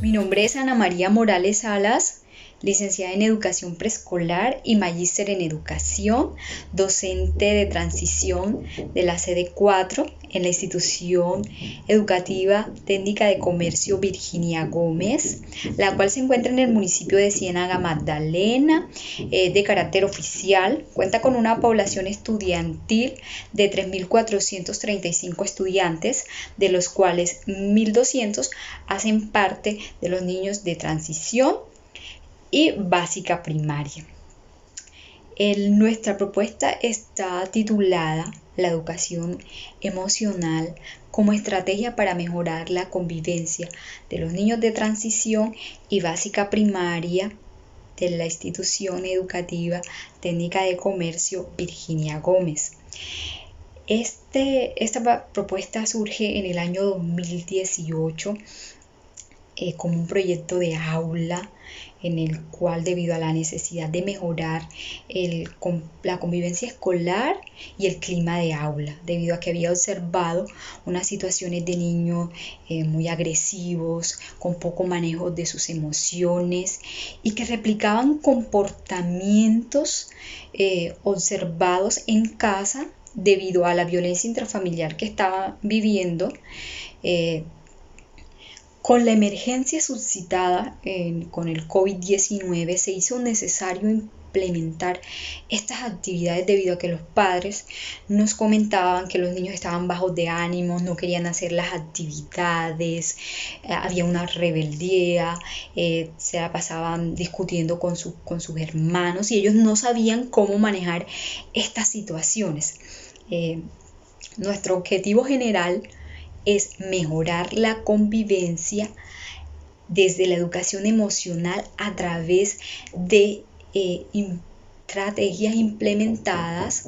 Mi nombre es Ana María Morales Salas, licenciada en Educación Preescolar y magíster en Educación, docente de transición de la sede 4 en la Institución Educativa Técnica de Comercio Virginia Gómez, la cual se encuentra en el municipio de Ciénaga Magdalena, de carácter oficial. Cuenta con una población estudiantil de 3.435 estudiantes, de los cuales 1.200 hacen parte de los niños de transición y básica primaria. Nuestra propuesta está titulada La educación emocional como estrategia para mejorar la convivencia de los niños de transición y básica primaria de la Institución Educativa Técnica de Comercio Virginia Gómez. Esta propuesta surge en el año 2018 como un proyecto de aula en el cual, debido a la necesidad de mejorar la convivencia escolar y el clima de aula, debido a que había observado unas situaciones de niños muy agresivos, con poco manejo de sus emociones y que replicaban comportamientos observados en casa debido a la violencia intrafamiliar que estaban viviendo. Con la emergencia suscitada con el COVID-19 se hizo necesario implementar estas actividades debido a que los padres nos comentaban que los niños estaban bajos de ánimo, no querían hacer las actividades, había una rebeldía, se la pasaban discutiendo con sus hermanos y ellos no sabían cómo manejar estas situaciones. Nuestro objetivo general es mejorar la convivencia desde la educación emocional a través de estrategias implementadas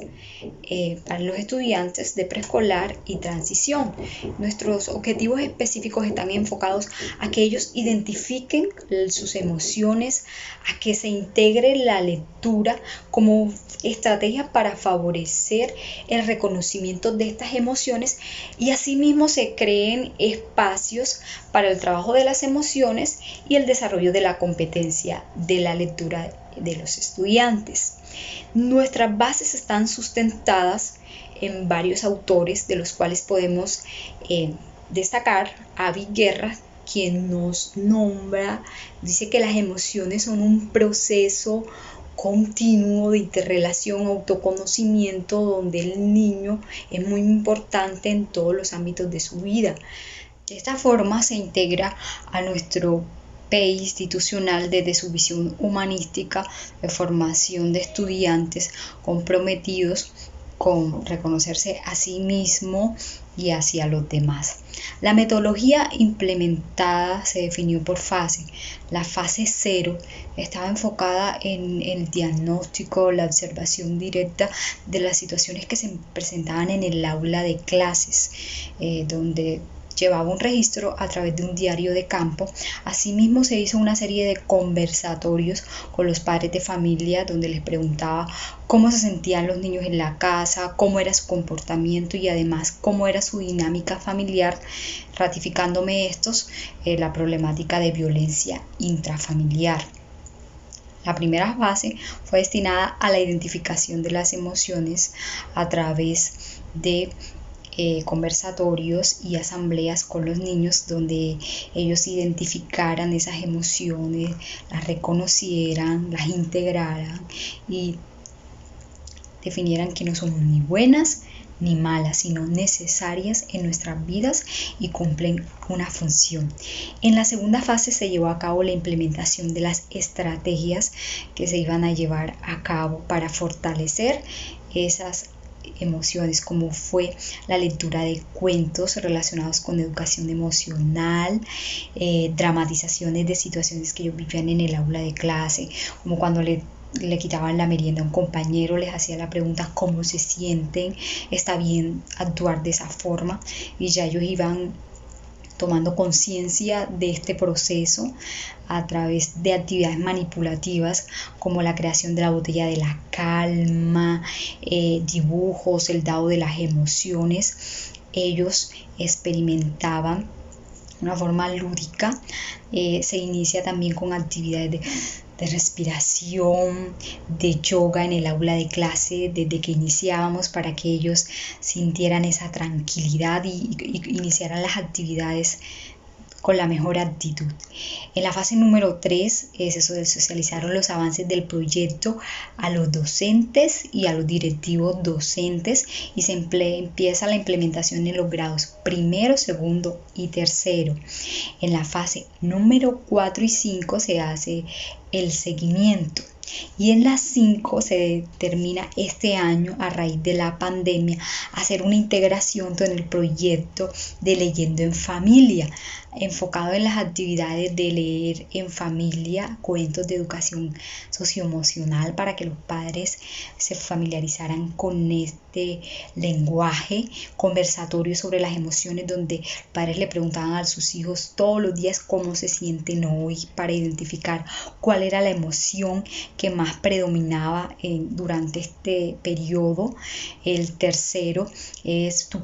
para los estudiantes de preescolar y transición. Nuestros objetivos específicos están enfocados a que ellos identifiquen sus emociones, a que se integre la lectura como estrategia para favorecer el reconocimiento de estas emociones y asimismo se creen espacios para el trabajo de las emociones y el desarrollo de la competencia de la lectura de los estudiantes. Nuestras bases están sustentadas en varios autores, de los cuales podemos destacar a Avi Guerra, quien nos nombra, dice que las emociones son un proceso continuo de interrelación, autoconocimiento, donde el niño es muy importante en todos los ámbitos de su vida. De esta forma se integra a nuestro PEI institucional desde su visión humanística de formación de estudiantes comprometidos con reconocerse a sí mismo y hacia los demás. La metodología implementada se definió por fase. La fase 0 estaba enfocada en el diagnóstico, la observación directa de las situaciones que se presentaban en el aula de clases, donde llevaba un registro a través de un diario de campo. Asimismo se hizo una serie de conversatorios con los padres de familia donde les preguntaba cómo se sentían los niños en la casa, cómo era su comportamiento y además cómo era su dinámica familiar, ratificándome la problemática de violencia intrafamiliar. La primera fase fue destinada a la identificación de las emociones a través de conversatorios y asambleas con los niños donde ellos identificaran esas emociones, las reconocieran, las integraran y definieran que no son ni buenas ni malas, sino necesarias en nuestras vidas y cumplen una función. En la segunda fase se llevó a cabo la implementación de las estrategias que se iban a llevar a cabo para fortalecer esas emociones, como fue la lectura de cuentos relacionados con educación emocional, dramatizaciones de situaciones que ellos vivían en el aula de clase, como cuando le quitaban la merienda a un compañero, les hacía la pregunta cómo se sienten, está bien actuar de esa forma, y ya ellos iban tomando conciencia de este proceso a través de actividades manipulativas como la creación de la botella de la calma, dibujos, el dado de las emociones. Ellos experimentaban una forma lúdica. Se inicia también con actividades de respiración, de yoga en el aula de clase desde que iniciábamos para que ellos sintieran esa tranquilidad y iniciaran las actividades con la mejor actitud. En la fase número 3 se socializaron los avances del proyecto a los docentes y a los directivos docentes y se empieza la implementación en los grados primero, segundo y tercero. En la fase número 4 y 5 se hace el seguimiento. Y en las 5 se determina este año, a raíz de la pandemia, hacer una integración con el proyecto de Leyendo en Familia, enfocado en las actividades de leer en familia, cuentos de educación socioemocional para que los padres se familiarizaran con este lenguaje, conversatorio sobre las emociones donde padres le preguntaban a sus hijos todos los días cómo se sienten hoy para identificar cuál era la emoción que más predominaba durante este periodo. El tercero es tu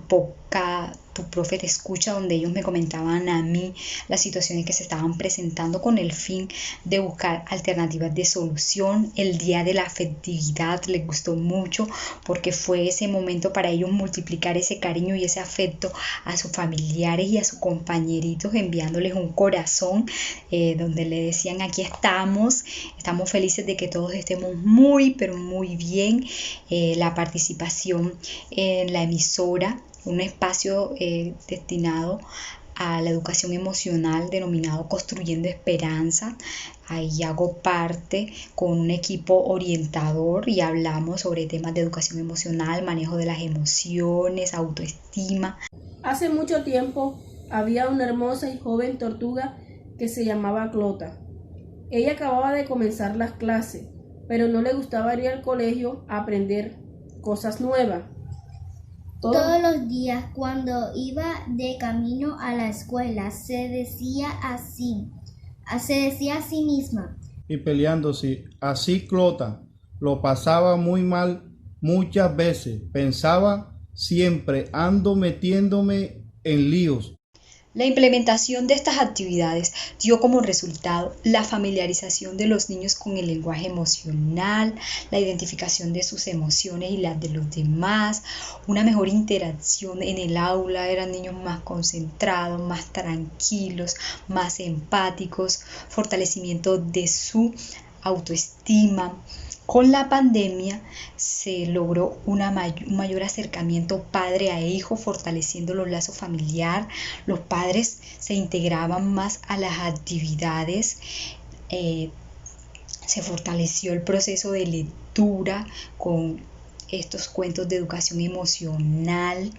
profe te escucha, donde ellos me comentaban a mí las situaciones que se estaban presentando con el fin de buscar alternativas de solución. El día de la afectividad les gustó mucho porque fue ese momento para ellos multiplicar ese cariño y ese afecto a sus familiares y a sus compañeritos, enviándoles un corazón donde le decían: aquí estamos felices de que todos estemos muy pero muy bien. La participación en la emisora, un espacio destinado a la educación emocional denominado Construyendo Esperanza. Ahí hago parte con un equipo orientador y hablamos sobre temas de educación emocional, manejo de las emociones, autoestima. Hace mucho tiempo había una hermosa y joven tortuga que se llamaba Clota. Ella acababa de comenzar las clases, pero no le gustaba ir al colegio a aprender cosas nuevas. Todos los días cuando iba de camino a la escuela se decía a sí misma: y peleándose así Clota lo pasaba muy mal muchas veces. Pensaba: siempre ando metiéndome en líos. La implementación de estas actividades dio como resultado la familiarización de los niños con el lenguaje emocional, la identificación de sus emociones y las de los demás, una mejor interacción en el aula. Eran niños más concentrados, más tranquilos, más empáticos, fortalecimiento de su autoestima. Con la pandemia se logró un mayor acercamiento padre a hijo, fortaleciendo los lazos familiares. Los padres se integraban más a las actividades. Se fortaleció el proceso de lectura con estos cuentos de educación emocional.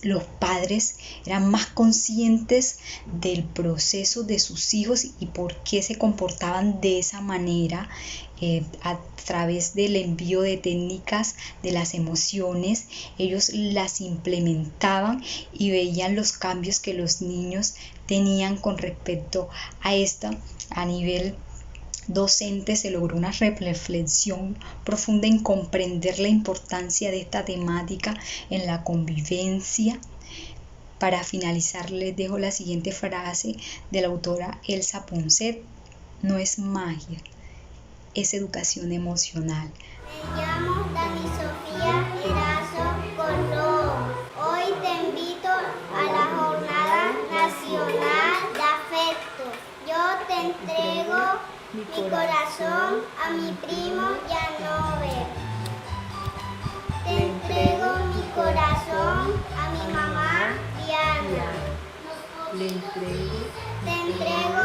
Los padres eran más conscientes del proceso de sus hijos y por qué se comportaban de esa manera. A través del envío de técnicas de las emociones, ellos las implementaban y veían los cambios que los niños tenían con respecto a esta. A nivel docente se logró una reflexión profunda en comprender la importancia de esta temática en la convivencia. Para finalizar, les dejo la siguiente frase de la autora Elsa Ponset: no es magia, es educación emocional. Me llamo Dani Sofía Erazo Colón. Hoy te invito a la Jornada Nacional de Afecto. Yo te entrego mi corazón a mi primo Yanover. Te entrego mi corazón a mi mamá Diana. Te entrego